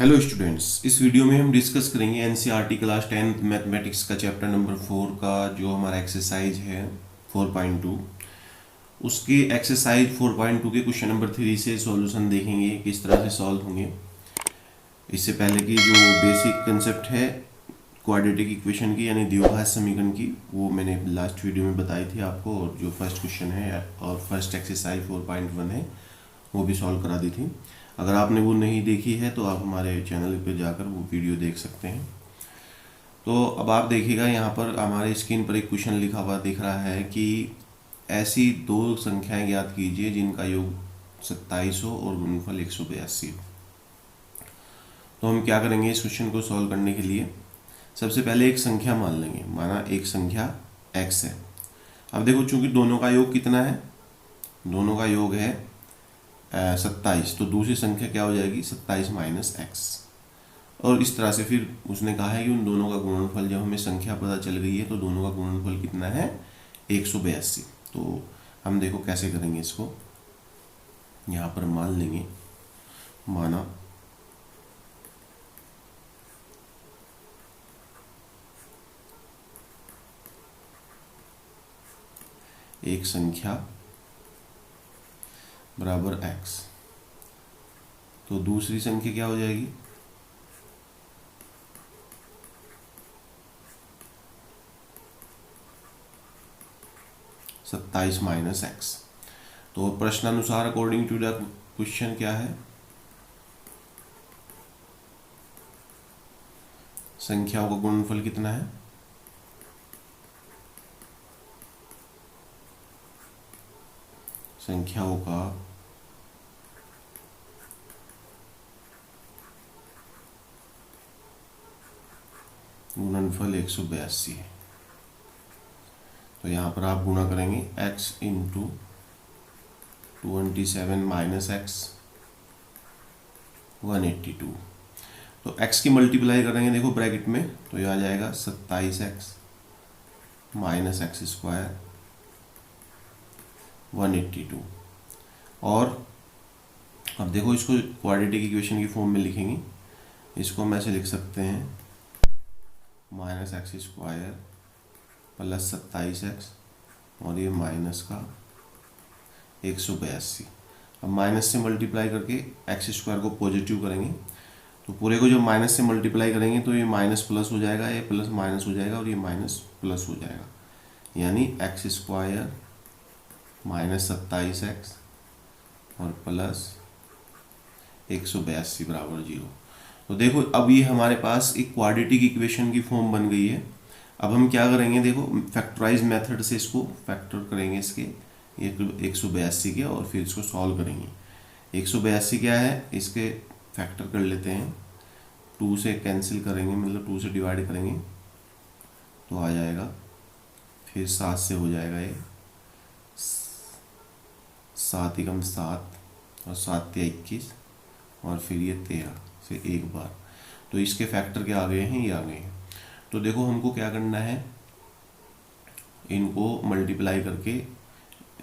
Hello students, इस video में हम डिस्कस करेंगे एनसीईआरटी क्लास 10 मैथमेटिक्स का चैप्टर नंबर 4 का जो हमारा एक्सरसाइज है 4.2। उसके एक्सरसाइज 4.2 के क्वेश्चन नंबर 3 से सॉल्यूशन देखेंगे किस तरह से सॉल्व होंगे। इससे पहले की जो बेसिक कंसेप्ट है क्वाड्रेटिक इक्वेशन की यानी द्विघात समीकरण की, वो मैंने लास्ट वीडियो में बताई थी आपको, और जो फर्स्ट क्वेश्चन है और फर्स्ट एक्सरसाइज 4.1 है वो भी सॉल्व करा दी थी। अगर आपने वो नहीं देखी है तो आप हमारे चैनल पर जाकर वो वीडियो देख सकते हैं। तो अब आप देखिएगा, यहाँ पर हमारे स्क्रीन पर एक क्वेश्चन लिखा हुआ दिख रहा है कि ऐसी दो संख्याएं ज्ञात कीजिए जिनका योग 2700 और गुणनफल 182। तो हम क्या करेंगे इस क्वेश्चन को सॉल्व करने के लिए, सबसे पहले एक संख्या मान लेंगे। माना एक संख्या x है। अब देखो, चूंकि दोनों का योग कितना है, दोनों का योग है 27, तो दूसरी संख्या क्या हो जाएगी 27 माइनस एक्स। और इस तरह से फिर उसने कहा है कि उन दोनों का गुणनफल, जब हमें संख्या पता चल गई है तो दोनों का गुणनफल कितना है 182। तो हम देखो कैसे करेंगे इसको, यहाँ पर मान लेंगे। माना एक संख्या बराबर x, तो दूसरी संख्या क्या हो जाएगी 27 माइनस एक्स। तो प्रश्नानुसार अकॉर्डिंग टू द क्वेश्चन क्या है, संख्याओं का गुणनफल कितना है, संख्याओं का गुणनफल 182 है। तो यहाँ पर आप गुणा करेंगे x इंटू 27 माइनस एक्स 182। तो x की मल्टीप्लाई करेंगे, देखो ब्रैकेट में, तो ये आ जाएगा 27x माइनस एक्स स्क्वायर 182। और अब देखो, इसको क्वाड्रेटिक इक्वेशन की फॉर्म में लिखेंगे। इसको हम ऐसे लिख सकते हैं minus x square plus 27x और ये माइनस का 182। अब माइनस से मल्टीप्लाई करके एक्स स्क्वायर को पॉजिटिव करेंगे, तो पूरे को जब माइनस से मल्टीप्लाई करेंगे तो ये माइनस प्लस हो जाएगा, ये प्लस माइनस हो जाएगा और ये माइनस प्लस हो जाएगा, यानी एक्स स्क्वायर माइनस 27x और प्लस 182 बराबर 0। तो देखो, अब ये हमारे पास एक क्वाड्रेटिक इक्वेशन की फॉर्म बन गई है। अब हम क्या करेंगे, देखो फैक्टराइज मेथड से इसको फैक्टर करेंगे, इसके 182 के, और फिर इसको सॉल्व करेंगे। 182 क्या है, इसके फैक्टर कर लेते हैं, 2 से कैंसिल करेंगे, मतलब 2 से डिवाइड करेंगे तो आ जाएगा, फिर 7 से हो जाएगा, ये 7 एकम 7 और 7 या 21, और फिर ये 13 से एक बार। तो इसके फैक्टर क्या आ गए हैं, ये आ गए हैं। तो देखो हमको क्या करना है, इनको मल्टीप्लाई करके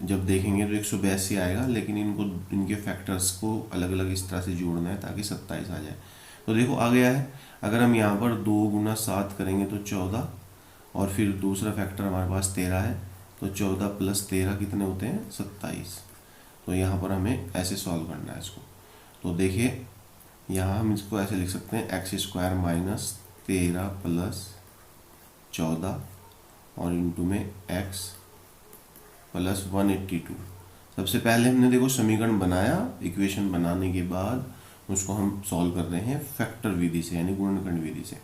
जब देखेंगे तो 182 आएगा, लेकिन इनको इनके फैक्टर्स को अलग अलग इस तरह से जोड़ना है ताकि 27 आ जाए। तो देखो आ गया है। अगर हम यहाँ पर 2 गुना 7 करेंगे तो 14, और फिर दूसरा फैक्टर हमारे पास 13 है, तो 14 प्लस 13 कितने होते हैं 27। तो यहाँ पर हमें ऐसे सॉल्व करना है इसको। तो देखिए, यहाँ हम इसको ऐसे लिख सकते हैं एक्स स्क्वायर माइनस 13 प्लस 14 और इंटू में x प्लस 182। सबसे पहले हमने देखो समीकरण बनाया, इक्वेशन बनाने के बाद उसको हम सॉल्व कर रहे हैं फैक्टर विधि से, यानी गुणनखंड विधि से।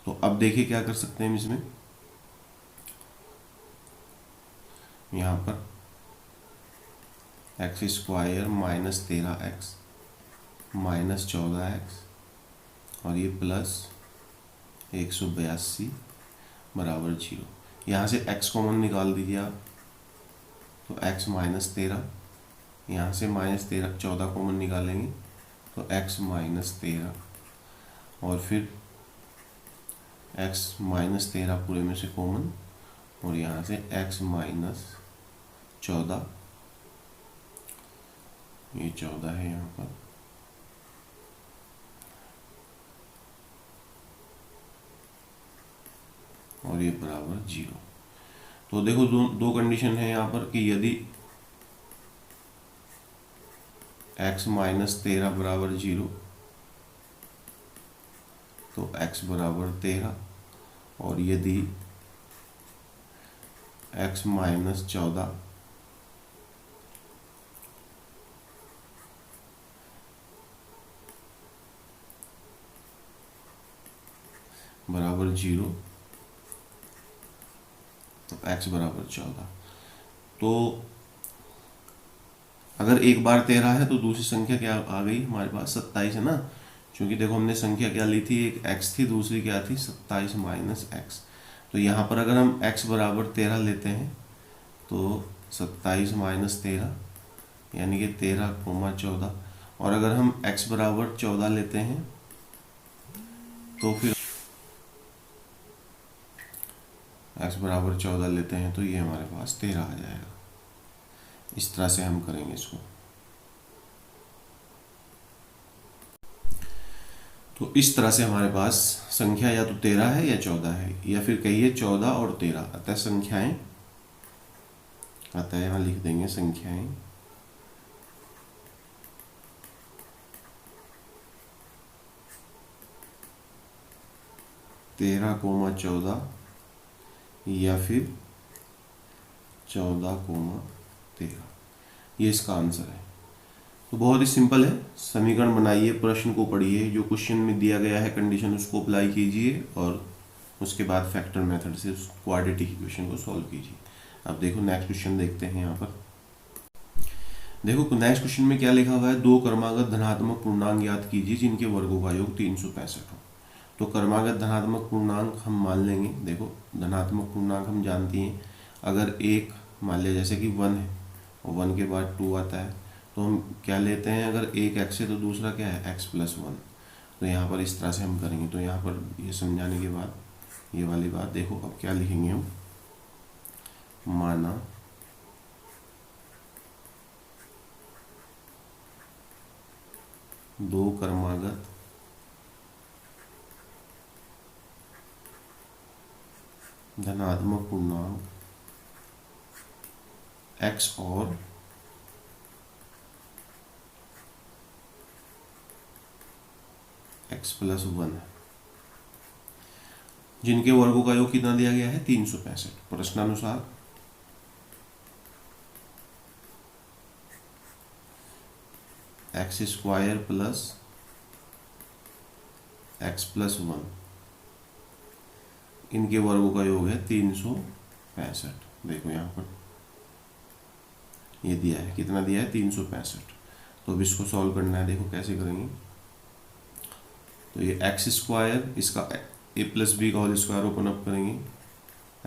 तो अब देखिए क्या कर सकते हैं हम इसमें, यहाँ पर x square minus 13x minus 14x और ये प्लस 182 बराबर 0। यहाँ से x कॉमन निकाल दीजिए आप, तो x माइनस 13, यहाँ से माइनस 14 कॉमन निकालेंगे तो x माइनस 13, और फिर x माइनस 13 पूरे में से कॉमन, और यहाँ से x माइनस 14, ये 14 है यहाँ पर, और ये बराबर 0। तो देखो दो कंडीशन है यहाँ पर कि यदि x माइनस 13 बराबर 0 तो x बराबर 13, और यदि x माइनस 14 बराबर 0 तो x बराबर 14। तो अगर एक बार 13 है तो दूसरी संख्या क्या आ गई हमारे पास, 27 है ना, क्योंकि देखो हमने संख्या क्या ली थी, एक x थी, दूसरी क्या थी 27 माइनस x। तो यहाँ पर अगर हम x बराबर 13 लेते हैं तो 27 माइनस 13 यानी कि 13,14, और अगर हम x बराबर 14 लेते हैं तो फिर x बराबर 14 लेते हैं तो ये हमारे पास 13 आ जाएगा। इस तरह से हम करेंगे इसको। तो इस तरह से हमारे पास संख्या या तो 13 है या 14 है, या फिर कहिए 14 और 13, अतः संख्याएं, अतः यहाँ लिख देंगे संख्याएं तेरह कोमा 14 या फिर 14,13, ये इसका आंसर है। तो बहुत ही सिंपल है, समीकरण बनाइए, प्रश्न को पढ़िए, जो क्वेश्चन में दिया गया है कंडीशन उसको अप्लाई कीजिए, और उसके बाद फैक्टर मेथड से उस क्वाड्रेटिक इक्वेशन को सॉल्व कीजिए। अब देखो नेक्स्ट क्वेश्चन देखते हैं। यहाँ पर देखो नेक्स्ट क्वेश्चन में क्या लिखा हुआ है, दो क्रमागत धनात्मक पूर्णांक ज्ञात कीजिए जिनके वर्गों का योग 365 हो। तो क्रमागत धनात्मक पूर्णांक हम मान लेंगे। देखो धनात्मक पूर्णांक हम जानती हैं, अगर एक मान लिया जैसे कि 1 है और 1 के बाद 2 आता है तो हम क्या लेते हैं, अगर एक x है तो दूसरा क्या है x प्लस 1। तो यहाँ पर इस तरह से हम करेंगे। तो यहाँ पर ये समझाने के बाद ये वाली बात देखो, अब क्या लिखेंगे हम, माना दो क्रमागत धनात्मक पूर्णांक x और x प्लस 1 जिनके वर्गों का योग कितना दिया गया है 365। प्रश्नानुसार X square plus X plus 1 इनके वर्गों का योग है 365। देखो यहाँ पर ये दिया है, कितना दिया है 365। तो अब इसको सॉल्व करना है। देखो कैसे करेंगे, तो ये एक्स स्क्वायर, इसका ए प्लस बी का होल स्क्वायर ओपन अप करेंगे,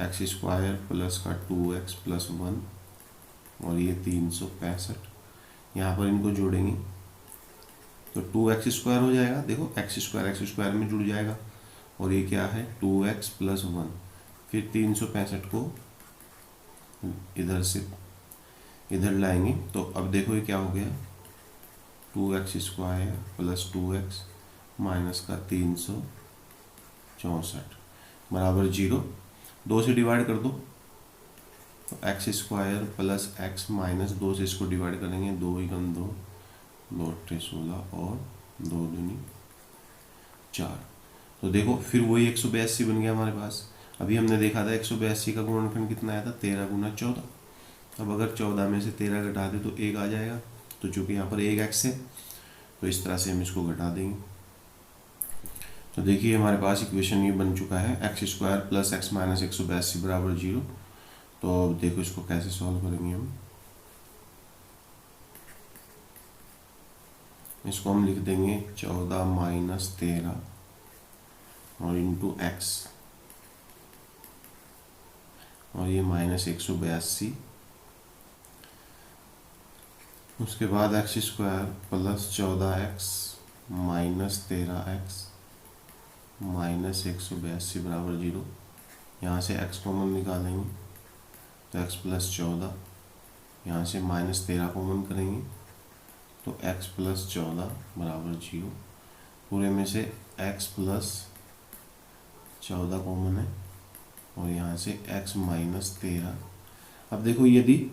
एक्स स्क्वायर प्लस का 2x प्लस 1 और ये 365। यहाँ पर इनको जोड़ेंगे तो 2x स्क्वायर हो जाएगा। देखो एक्स स्क्वायर में जुड़ जाएगा, और ये क्या है 2x प्लस 1, फिर 365 को इधर से इधर लाएंगे। तो अब देखो ये क्या हो गया, 2x square plus 2x minus का 364 बराबर 0। 2 से डिवाइड कर दो तो x square plus x minus 2 से इसको डिवाइड करेंगे, 2 एकम 2, 2 अट्ठे 16 और 2 दूनी 4। तो देखो फिर वही 182 बन गया हमारे पास। अभी हमने देखा था 182 का गुणनखंड कितना आया था 13 गुना 14। अब अगर 14 में से 13 घटा दे तो 1 आ जाएगा। तो चूंकि यहाँ पर 1x है तो इस तरह से हम इसको घटा देंगे। तो देखिए हमारे पास इक्वेशन ये बन चुका है, x square plus x minus 182 बराबर 0। तो अब देखो इसको कैसे सॉल्व करेंगे हम, इसको हम लिख देंगे 14 माइनस 13 और इंटू एक्स, और ये माइनस 182, उसके बाद x square plus 14x minus 13x minus 182 बराबर 0। यहाँ से x कॉमन निकालेंगे तो x प्लस 14, यहाँ से माइनस 13 कॉमन करेंगे तो x प्लस 14 बराबर 0। पूरे में से x प्लस 14 कॉमन है और यहाँ से x माइनस 13। अब देखो यदि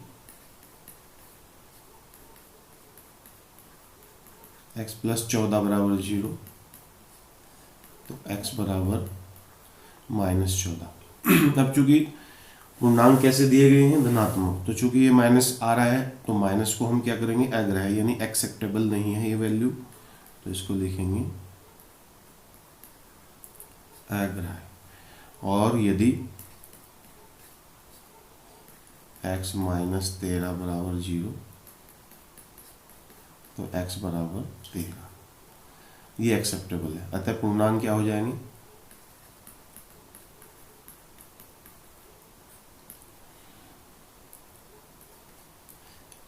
x प्लस 14 बराबर 0 तो x बराबर -14। अब चूंकि पूर्णांक कैसे दिए गए हैं, धनात्मक, तो चूंकि ये माइनस आ रहा है तो माइनस को हम क्या करेंगे, अग्राह्य यानी एक्सेप्टेबल नहीं है ये वैल्यू, तो इसको लिखेंगे अग्राह्य। और यदि x माइनस 13 बराबर 0 तो x बराबर 13, ये एक्सेप्टेबल है। अतः पूर्णांक क्या हो जाएंगे,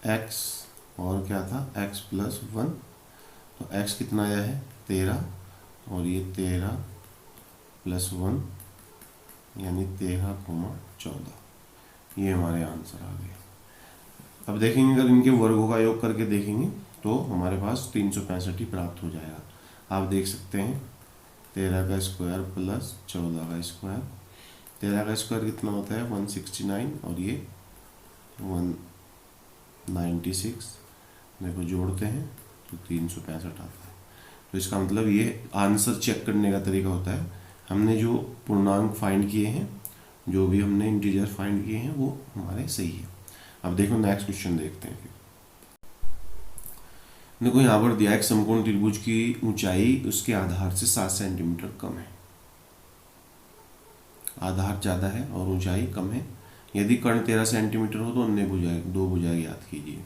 x और क्या था x प्लस 1, तो x कितना आया है 13, और ये 13 प्लस 1 यानी 13,14, ये हमारे आंसर आ गया। अब देखेंगे अगर इनके वर्गों का योग करके देखेंगे तो हमारे पास 365 ही प्राप्त हो जाएगा। आप देख सकते हैं 13 का स्क्वायर प्लस 14 का स्क्वायर, 13 का स्क्वायर कितना होता है 169, और ये 196, देखो जोड़ते हैं तो 365 आता है। तो इसका मतलब ये आंसर चेक करने का तरीका होता है, हमने जो पूर्णांक फाइंड किए हैं, जो भी हमने इंटीजर फाइंड किए हैं वो हमारे सही है। अब देखो नेक्स्ट क्वेश्चन देखते हैं। देखो यहाँ पर दिया एक समकोण त्रिभुज की ऊंचाई उसके आधार से 7 सेंटीमीटर कम है, आधार ज़्यादा है और ऊंचाई कम है। यदि कर्ण 13 सेंटीमीटर हो तो अन्य भुजाएं, दो भुजाएं याद कीजिए।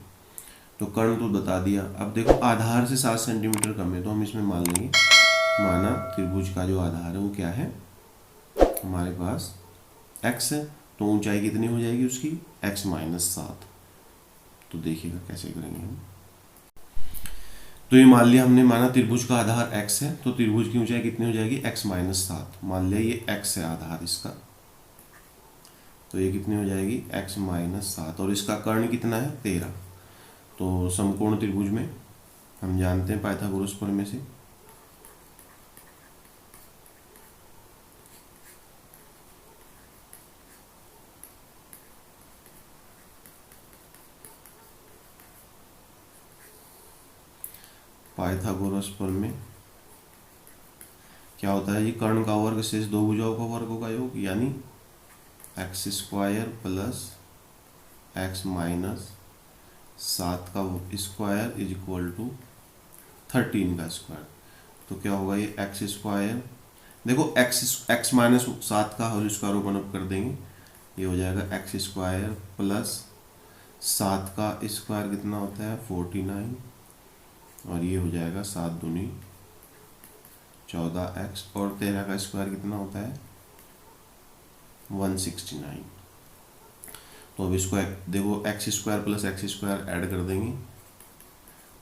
तो कर्ण तो बता दिया। अब देखो आधार से 7 सेंटीमीटर कम है, तो हम इसमें मान लेंगे, माना त्रिभुज का जो आधार है वो क्या है हमारे पास x है, तो ऊंचाई कितनी हो जाएगी उसकी x माइनस 7। तो देखिएगा कैसे करेंगे हम। तो ये मान लिया हमने, माना त्रिभुज का आधार x है, तो त्रिभुज की ऊंचाई कितनी हो जाएगी x माइनस 7। मान लिया ये x है आधार इसका, तो ये कितनी हो जाएगी x माइनस 7, और इसका कर्ण कितना है 13। तो समकोण त्रिभुज में हम जानते हैं पाइथागोरस प्रमेय से, पाइथागोरस प्रमेय क्या होता है जी, कर्ण का वर्ग शेष दो भुजाओं का वर्गों का योग, यानी x square plus x minus 7 का स्क्वायर इज इक्वल टू 13 का स्क्वायर। तो क्या होगा ये एक्स स्क्वायर, देखो एक्स माइनस 7 का होल स्क्वायर ओपन अप कर देंगे, ये हो जाएगा एक्स स्क्वायर प्लस 7 का स्क्वायर कितना होता है 49, और ये हो जाएगा 7 दूनी 14x, और 13 का स्क्वायर कितना होता है 169। तो अब इसको देखो x square plus x square add कर देंगे,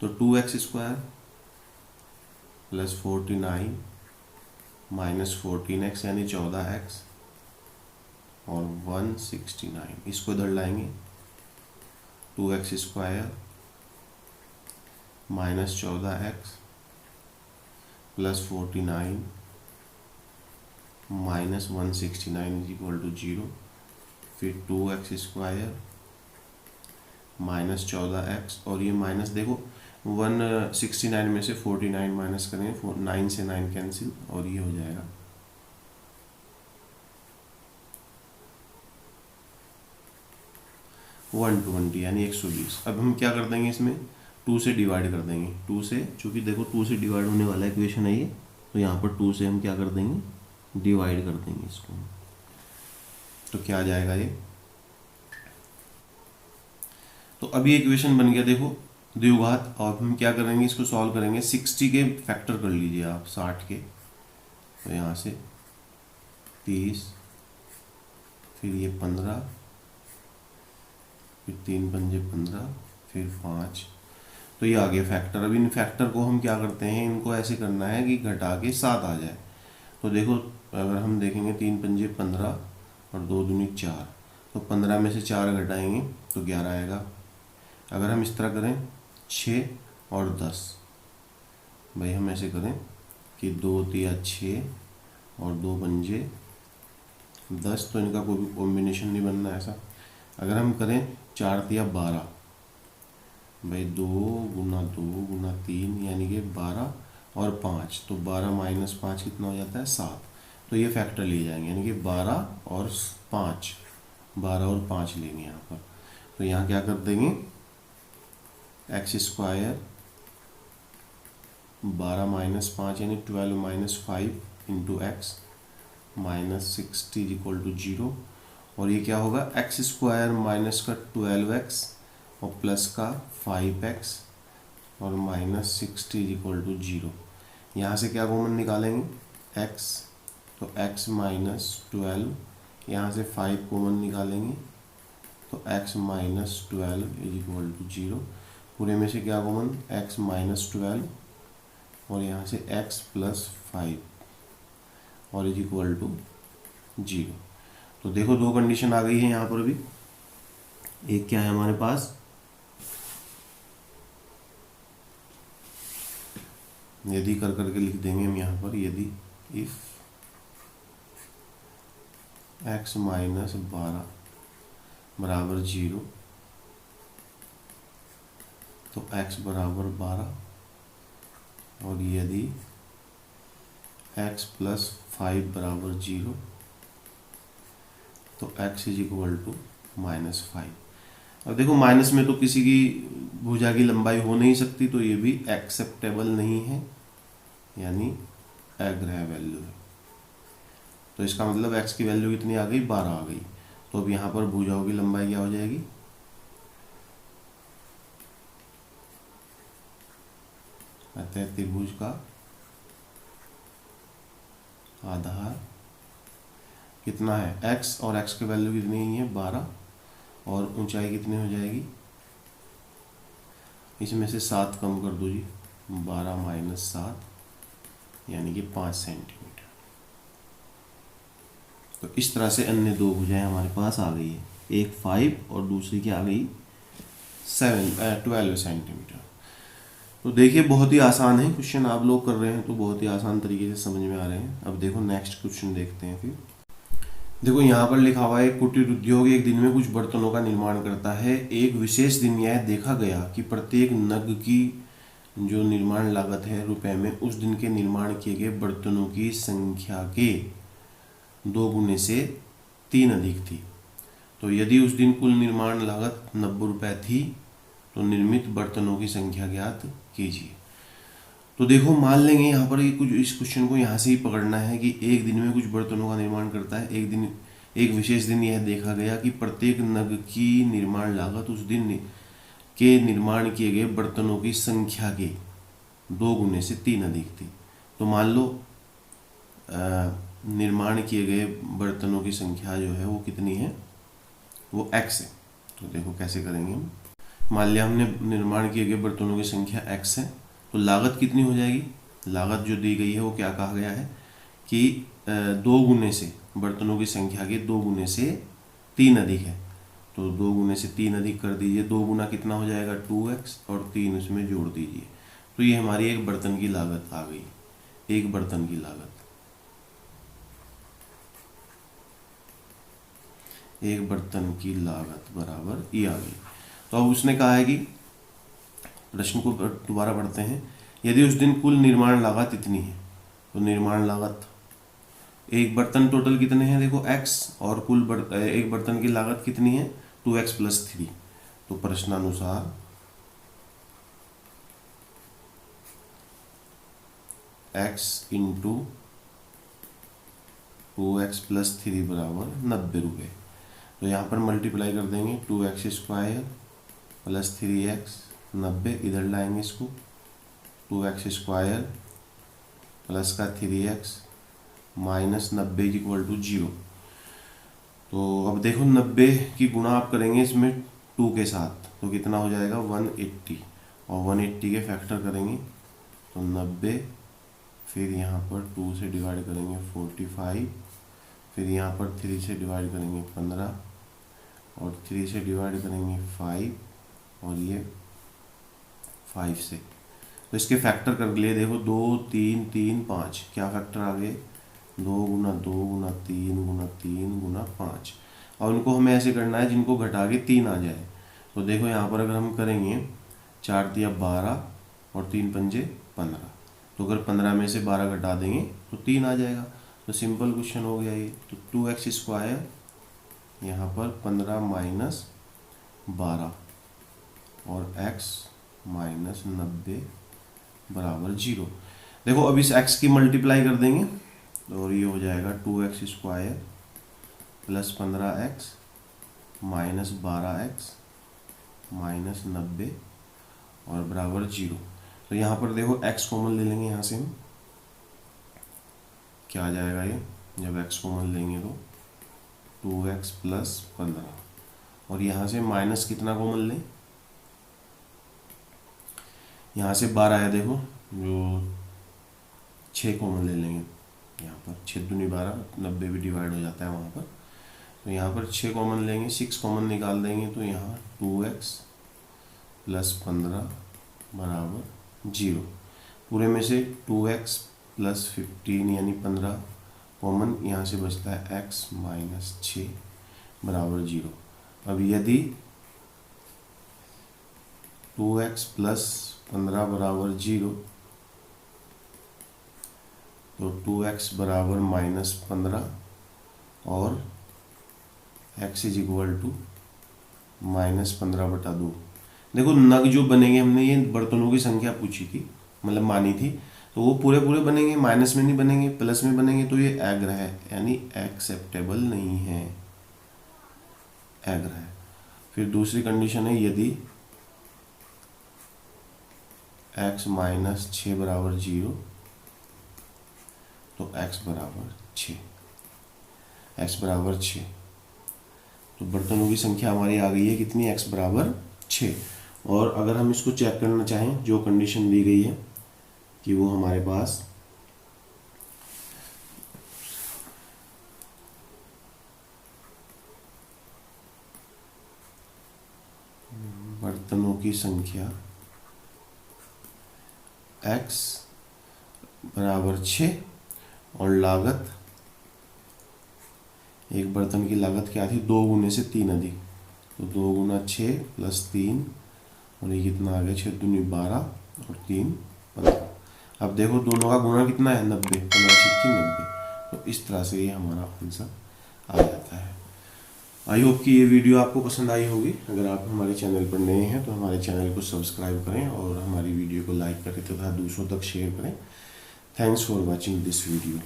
तो 2x square plus 49 minus 14x यानी 14x और 169, इसको इधर लाएंगे 2x square minus 14x plus 49 minus 169 is equal to 0, फिर 2x स्क्वायर माइनस 14x, और ये माइनस देखो 169 में से 49 माइनस करेंगे, 9 से 9 कैंसिल, और ये हो जाएगा 120 यानी 120। अब हम क्या कर देंगे इसमें 2 से डिवाइड कर देंगे, 2 से, चूँकि देखो 2 से डिवाइड होने वाला इक्वेशन है ये, तो यहाँ पर 2 से हम क्या कर देंगे डिवाइड कर देंगे इसको, तो क्या आ जाएगा ये। तो अभी इक्वेशन बन गया देखो द्विघात, और हम क्या करेंगे इसको सॉल्व करेंगे, 60 के फैक्टर कर लीजिए आप 60 के, तो यहाँ से 30, फिर ये 15, फिर 3 पंजे 15, फिर 5, तो ये आ गया फैक्टर। अब इन फैक्टर को हम क्या करते हैं, इनको ऐसे करना है कि घटा के 7 आ जाए। तो देखो अगर हम देखेंगे 3 पंजे 15 और 2 दूनी 4, तो 15 में से 4 घटाएंगे तो 11 आएगा। अगर हम इस तरह करें 6 और 10, भाई हम ऐसे करें कि 2 तिया 6 और 2 पंजे 10, तो इनका कोई भी कॉम्बिनेशन नहीं बनना ऐसा। अगर हम करें 4 तिया 12 भाई, 2 गुना 2 गुना 3 यानी कि 12 और 5, तो 12 माइनस 5 कितना हो जाता है 7। तो ये फैक्टर लिए जाएंगे यानी कि 12 और 5, 12 और 5 लेंगे यहाँ पर। तो यहाँ क्या कर देंगे, एक्स स्क्वायर 12 माइनस 5 यानी 12 minus 5 into x minus 60 is equal to 0। और ये क्या होगा, एक्स स्क्वायर माइनस का 12x और प्लस का 5x और माइनस 60 इज इक्वल टू 0। यहाँ से क्या कॉमन निकालेंगे, x, तो x माइनस 12, यहाँ से 5 कॉमन निकालेंगे तो x minus 12 is equal to 0। पूरे में से क्या कॉमन, x माइनस 12 और यहाँ से x प्लस 5 और इज इक्वल टू 0। तो देखो दो कंडीशन आ गई है यहाँ पर भी। एक क्या है हमारे पास, यदि कर करके लिख देंगे हम यहाँ पर, यदि इफ x माइनस 12 बराबर 0 तो x बराबर 12, और यदि x प्लस 5 बराबर 0 तो x is equal to minus 5। अब देखो माइनस में तो किसी की भुजा की लंबाई हो नहीं सकती, तो ये भी एक्सेप्टेबल नहीं है यानी अग्रह वैल्यू है। तो इसका मतलब x की वैल्यू कितनी आ गई, 12 आ गई। तो अब यहाँ पर भुजाओं की लंबाई क्या हो जाएगी, अतः त्रिभुज का आधार कितना है, x, और x की वैल्यू कितनी है 12, और ऊंचाई कितनी हो जाएगी, इसमें से 7 कम कर दो जी, 12 माइनस 7 यानी कि 5 सेंटीमीटर। तो इस तरह से अन्य दो भुजाएं हमारे पास आ गई है, एक 5 और दूसरी क्या आ गई 12 सेंटीमीटर। तो देखिए बहुत ही आसान है क्वेश्चन, आप लोग कर रहे हैं तो बहुत ही आसान तरीके से समझ में आ रहे हैं। अब देखो नेक्स्ट क्वेश्चन देखते हैं। फिर देखो यहाँ पर लिखा हुआ है, कुटीर उद्योग एक दिन में कुछ बर्तनों का निर्माण करता है। एक विशेष दिन यह देखा गया कि प्रत्येक नग की जो निर्माण लागत है रुपए में, उस दिन के निर्माण किए गए बर्तनों की संख्या के 2 गुने से 3 अधिक थी। तो यदि उस दिन कुल निर्माण लागत 90 रुपये थी तो निर्मित बर्तनों की संख्या ज्ञात कीजिए। तो देखो मान लेंगे यहाँ पर कुछ, इस क्वेश्चन को यहाँ से ही पकड़ना है कि एक दिन में कुछ बर्तनों का निर्माण करता है। एक विशेष दिन यह देखा गया कि प्रत्येक नग की निर्माण लागत उस दिन के निर्माण किए गए बर्तनों की संख्या के 2 गुने से 3 अधिक थी। तो मान लो निर्माण किए गए बर्तनों की संख्या जो है वो कितनी है, वो x है। तो देखो कैसे करेंगे हम, मान लिया हमने निर्माण किए गए बर्तनों की संख्या x है, तो लागत कितनी हो जाएगी, लागत जो दी गई है वो क्या कहा गया है कि 2 गुने से, बर्तनों की संख्या के 2 गुने से 3 अधिक है। तो 2 गुने से 3 अधिक कर दीजिए, 2 गुना कितना हो जाएगा 2x और 3 उसमें जोड़ दीजिए। तो ये हमारी एक बर्तन की लागत आ गई, एक बर्तन की लागत, एक बर्तन की लागत बराबर ये आ गई। तो अब उसने कहा है कि प्रश्न को दोबारा पढ़ते हैं। यदि उस दिन कुल निर्माण लागत इतनी है, तो निर्माण लागत, एक बर्तन टोटल कितने हैं देखो x, और एक बर्तन की लागत कितनी है 2x प्लस 3। तो प्रश्नानुसार x इंटू 2x प्लस 3 बराबर 90 रुपये। तो यहाँ पर मल्टीप्लाई कर देंगे, 2x स्क्वायर प्लस 3x 90, इधर लाएंगे इसको, 2x स्क्वायर प्लस का 3x माइनस 90 इक्वल टू 0। तो अब देखो 90 की गुणा आप करेंगे इसमें 2 के साथ, तो कितना हो जाएगा 180, और 180 के फैक्टर करेंगे तो 90, फिर यहाँ पर 2 से डिवाइड करेंगे 45, फिर यहाँ पर 3 से डिवाइड करेंगे 15, और 3 से डिवाइड करेंगे 5, और ये 5 से। तो इसके फैक्टर कर लिए देखो 2 3 3 5, क्या फैक्टर आ गए 2 गुना 2 गुना 3 गुना 3 गुना 5। और इनको हमें ऐसे करना है जिनको घटा के 3 आ जाए। तो देखो यहाँ पर अगर हम करेंगे 4 तिया 12 और 3 पंजे 15, तो अगर 15 में से 12 घटा देंगे तो 3 आ जाएगा। तो सिंपल क्वेश्चन हो गया ये। तो 2x स्क्वायर यहाँ पर 15 माइनस 12 और x माइनस 90 बराबर 0। देखो अब इस x की मल्टीप्लाई कर देंगे और ये हो जाएगा 2x square plus 15x minus 12x minus 90 और बराबर 0। तो यहाँ पर देखो x कॉमन ले लेंगे, यहाँ से हम क्या आ जाएगा ये, जब x कॉमन लेंगे तो 2x प्लस 15 और यहाँ से माइनस कितना कॉमन लें, यहाँ से 12 है, देखो जो 6 कॉमन ले लेंगे यहाँ पर, 6 दूनी 12, 90 भी डिवाइड हो जाता है वहाँ पर। तो यहाँ पर 6 कॉमन लेंगे, 6 कॉमन निकाल देंगे तो यहाँ 2x प्लस 15 बराबर 0। पूरे में से 2x प्लस 15 यानी 15 कॉमन, यहाँ से बचता है x माइनस 6 बराबर 0। अब यदि 2x प्लस 15 बराबर 0 तो 2x बराबर माइनस 15 और x is equal to minus 15 बटा 2। देखो नग जो बनेंगे, हमने ये बर्तनों की संख्या पूछी थी, मतलब मानी थी, तो वो पूरे पूरे बनेंगे, माइनस में नहीं बनेंगे, प्लस में बनेंगे, तो ये एग्र है यानी एक्सेप्टेबल नहीं है, एग्र है। फिर दूसरी कंडीशन है यदि x माइनस 6 बराबर 0 तो x बराबर 6, x बराबर 6। तो बर्तनों की संख्या हमारी आ गई है कितनी, x बराबर 6। और अगर हम इसको चेक करना चाहें, जो कंडीशन दी गई है कि वो हमारे पास बर्तनों की संख्या x बराबर 6 और लागत, एक बर्तन की लागत क्या थी, 2 गुने से 3 अधिक, तो 2 गुना 6 प्लस 3 और ये कितना आ गया, 6 दूनी 12 और 3 15। अब देखो दोनों का गुणा कितना है, 90, 15 6 90। तो इस तरह से ये हमारा आंसर आ जाता है। आई होप कि ये वीडियो आपको पसंद आई होगी। अगर आप हमारे चैनल पर नए हैं तो हमारे चैनल को सब्सक्राइब करें और हमारी वीडियो को लाइक करें तथा दूसरों तक शेयर करें। Thanks for watching this video.